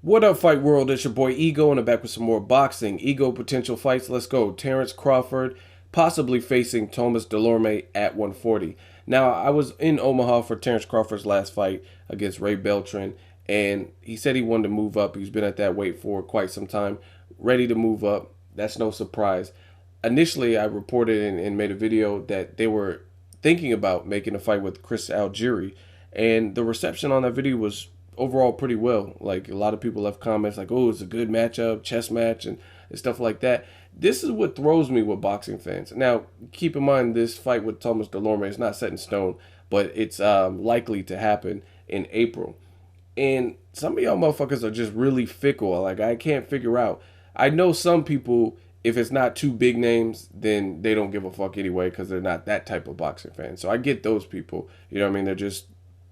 What up, Fight World? It's your boy Ego, and I'm back with some more boxing. Ego potential fights. Let's go. Terence Crawford possibly facing Thomas Dulorme at 140. Now, I was in Omaha for Terence Crawford's last fight against Ray Beltran, and he said he wanted to move up. He's been at that weight for quite some time, ready to move up. That's no surprise. Initially, I reported and made a video that they were thinking about making a fight with Chris Algieri, and the reception on that video was overall pretty well. Like, a lot of people left comments like, oh, it's a good matchup, chess match, and stuff like that. This is what throws me with boxing fans. Now, keep in mind, this fight with Thomas Dulorme is not set in stone, but it's likely to happen in April. And some of y'all motherfuckers are just really fickle. Like, I can't figure out. I know some people, if it's not two big names, then they don't give a fuck anyway because they're not that type of boxing fan. So I get those people. You know what I mean? They're just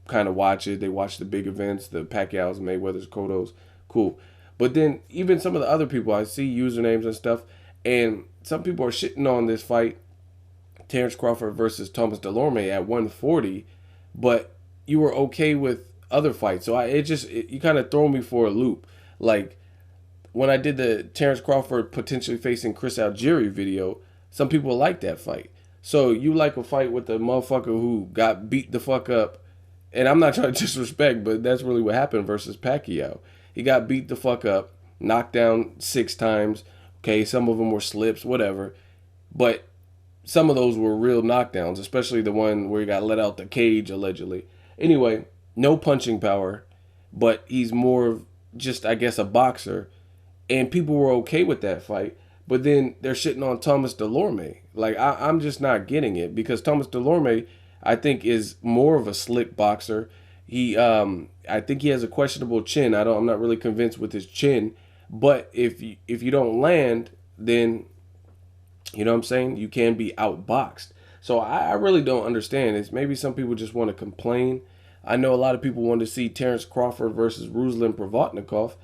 kind of watch it. They watch the big events, the Pacquiao's, Mayweather's, Cotto's. Cool. But then even some of the other people, I see usernames and stuff, and some people are shitting on this fight, Terence Crawford versus Thomas Dulorme at 140, but you were okay with other fights. So you kind of throw me for a loop. Like, when I did the Terence Crawford potentially facing Chris Algieri video, some people liked that fight. So you like a fight with a motherfucker who got beat the fuck up, and I'm not trying to disrespect, but that's really what happened versus Pacquiao. He got beat the fuck up, knocked down 6 times. Okay, some of them were slips, whatever. But some of those were real knockdowns, especially the one where he got let out the cage, allegedly. Anyway, no punching power, but he's more of just, I guess, a boxer. And people were okay with that fight. But then they're shitting on Thomas Dulorme. Like, I'm just not getting it, because Thomas Dulorme, I think, is more of a slick boxer. I think he has a questionable chin. I'm not really convinced with his chin, but if you don't land, then you know what I'm saying, you can be outboxed. So I really don't understand. It's maybe some people just want to complain. I know a lot of people want to see Terence Crawford versus Ruslan Provodnikov,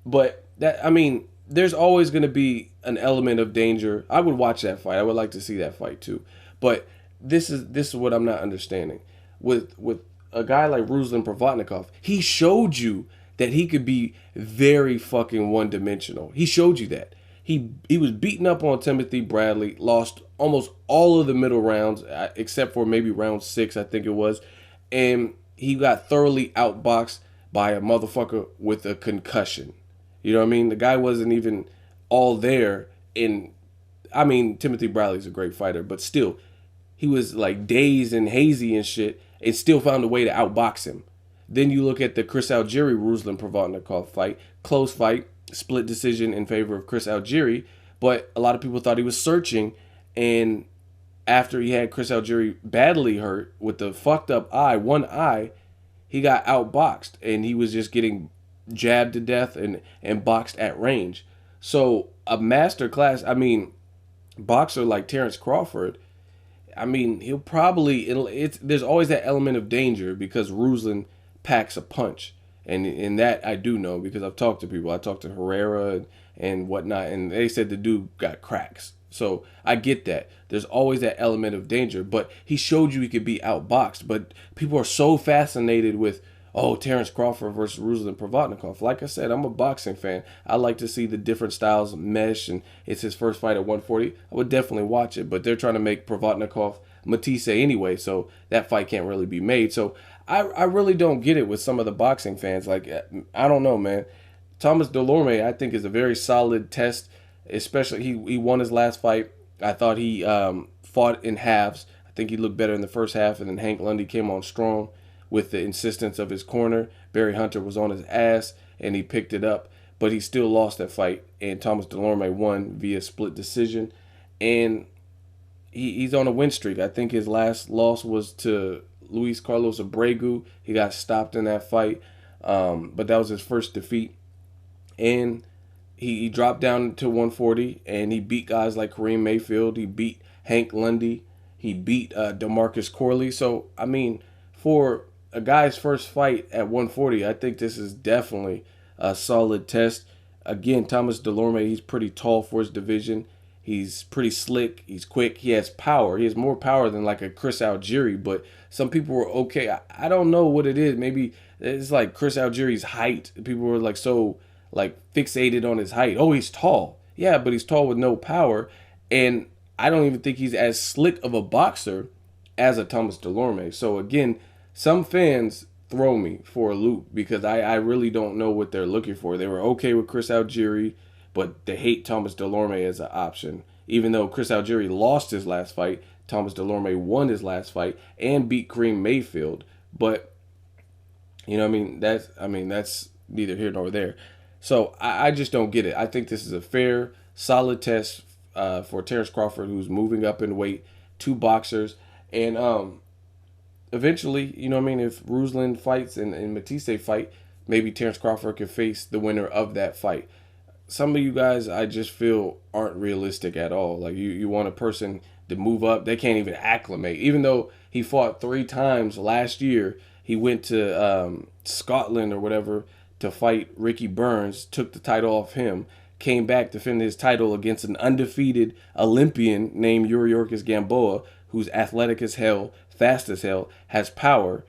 but there's always going to be an element of danger. I would watch that fight. I would like to see that fight too, but this is what I'm not understanding. With a guy like Ruslan Provodnikov, he showed you that he could be very fucking one-dimensional. He showed you that. He was beaten up on Timothy Bradley, lost almost all of the middle rounds, except for maybe round 6, I think it was. And he got thoroughly outboxed by a motherfucker with a concussion. You know what I mean? The guy wasn't even all there. Timothy Bradley's a great fighter, but still, he was like dazed and hazy and shit, and still found a way to outbox him. Then you look at the Chris Algieri Ruslan Provodnikov fight, close fight, split decision in favor of Chris Algieri, but a lot of people thought he was searching, and after he had Chris Algieri badly hurt with the fucked up one eye, he got outboxed, and he was just getting jabbed to death and boxed at range. So a master class, boxer like Terence Crawford, he'll probably, there's always that element of danger because Ruslan packs a punch. And that I do know because I've talked to people. I talked to Herrera and whatnot, and they said the dude got cracks. So I get that. There's always that element of danger, but he showed you he could be outboxed. But people are so fascinated with, oh, Terence Crawford versus Ruslan Provodnikov. Like I said, I'm a boxing fan. I like to see the different styles mesh, and it's his first fight at 140. I would definitely watch it, but they're trying to make Provodnikov Matisse anyway, so that fight can't really be made. So I really don't get it with some of the boxing fans. Like, I don't know, man. Thomas Dulorme, I think, is a very solid test, especially he won his last fight. I thought he fought in halves. I think he looked better in the first half, and then Hank Lundy came on strong with the insistence of his corner. Barry Hunter was on his ass, and he picked it up, but he still lost that fight, and Thomas Dulorme won via split decision, and he's on a win streak. I think his last loss was to Luis Carlos Abregu. He got stopped in that fight, but that was his first defeat, and he dropped down to 140, and he beat guys like Kareem Mayfield. He beat Hank Lundy. He beat DeMarcus Corley. So, for a guy's first fight at 140, I think this is definitely a solid test. Again, Thomas Dulorme, he's pretty tall for his division. He's pretty slick. He's quick. He has power. He has more power than like a Chris Algieri, but some people were okay. I don't know what it is. Maybe it's like Chris Algieri's height. People were like so like fixated on his height. Oh, he's tall. Yeah, but he's tall with no power. And I don't even think he's as slick of a boxer as a Thomas Dulorme. So again, some fans throw me for a loop because I really don't know what they're looking for. They were okay with Chris Algieri, but they hate Thomas Dulorme as an option. Even though Chris Algieri lost his last fight, Thomas Dulorme won his last fight and beat Kareem Mayfield. But you know, that's neither here nor there. So I just don't get it. I think this is a fair, solid test for Terence Crawford, who's moving up in weight. Two boxers, and eventually, you know what I mean, if Ruslan fights and Matisse fight, maybe Terence Crawford could face the winner of that fight. Some of you guys, I just feel, aren't realistic at all. Like, you want a person to move up. They can't even acclimate. Even though he fought 3 times last year, he went to Scotland or whatever to fight Ricky Burns, took the title off him, came back, defended his title against an undefeated Olympian named Yuriorkis Gamboa, who's athletic as hell, fast as hell, has power,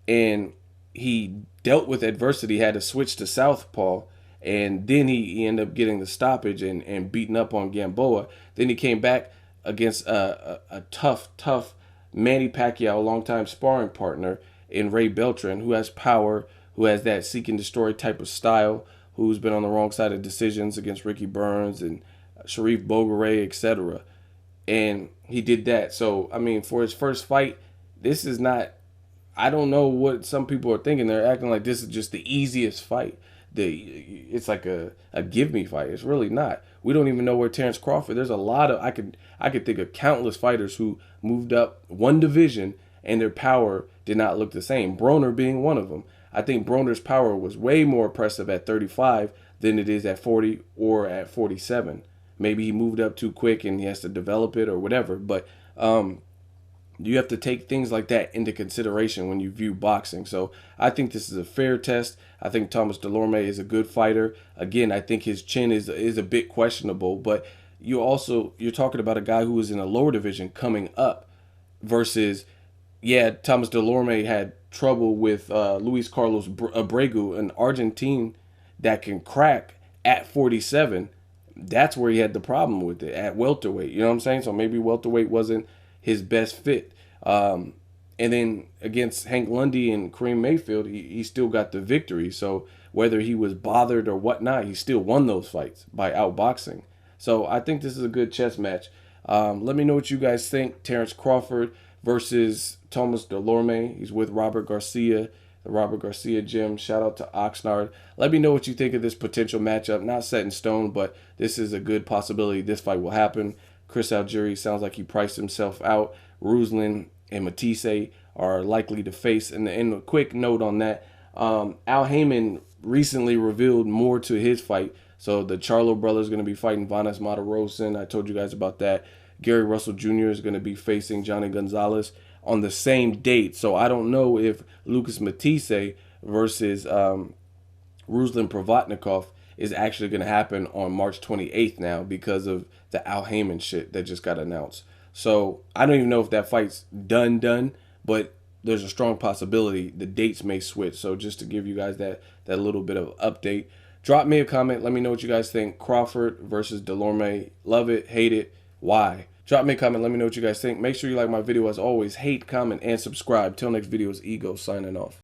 and he dealt with adversity, had to switch to southpaw, and then he ended up getting the stoppage and beating up on Gamboa. Then he came back against a tough Manny Pacquiao, longtime sparring partner, in Ray Beltran, who has power, who has that seek and destroy type of style, who's been on the wrong side of decisions against Ricky Burns and Sharif Bogaray, etc. And he did that. So, I mean, for his first fight, this is not, I don't know what some people are thinking. They're acting like this is just the easiest fight. It's like a give me fight. It's really not. We don't even know where Terence Crawford. There's a lot of, I could think of countless fighters who moved up one division and their power did not look the same. Broner being one of them. I think Broner's power was way more impressive at 35 than it is at 40 or at 47. Maybe he moved up too quick and he has to develop it or whatever. But you have to take things like that into consideration when you view boxing. So I think this is a fair test. I think Thomas Dulorme is a good fighter. Again, I think his chin is a bit questionable, but you're talking about a guy who was in a lower division coming up versus, yeah, Thomas Dulorme had trouble with Luis Carlos Abregu, an Argentine that can crack at 47. That's where he had the problem with it, at welterweight. You know what I'm saying? So maybe welterweight wasn't his best fit. And then against Hank Lundy and Kareem Mayfield, he still got the victory. So whether he was bothered or whatnot, he still won those fights by outboxing. So I think this is a good chess match. Let me know what you guys think. Terence Crawford versus Thomas Dulorme. He's with Robert Garcia, the Robert Garcia gym. Shout out to Oxnard. Let me know what you think of this potential matchup. Not set in stone, but this is a good possibility this fight will happen. Chris Algieri sounds like he priced himself out. Ruslan and Matisse are likely to face. And a quick note on that, Al Heyman recently revealed more to his fight. So the Charlo brothers are going to be fighting Vanes Matarosen. I told you guys about that. Gary Russell Jr. is going to be facing Johnny Gonzalez on the same date. So I don't know if Lucas Matisse versus Ruslan Provatnikov is actually going to happen on March 28th now because of the Al Heyman shit that just got announced. So I don't even know if that fight's done, but there's a strong possibility the dates may switch. So just to give you guys that little bit of update, drop me a comment. Let me know what you guys think. Crawford versus Dulorme. Love it, hate it, why? Drop me a comment. Let me know what you guys think. Make sure you like my video as always. Hate, comment, and subscribe. Till next video is Ego signing off.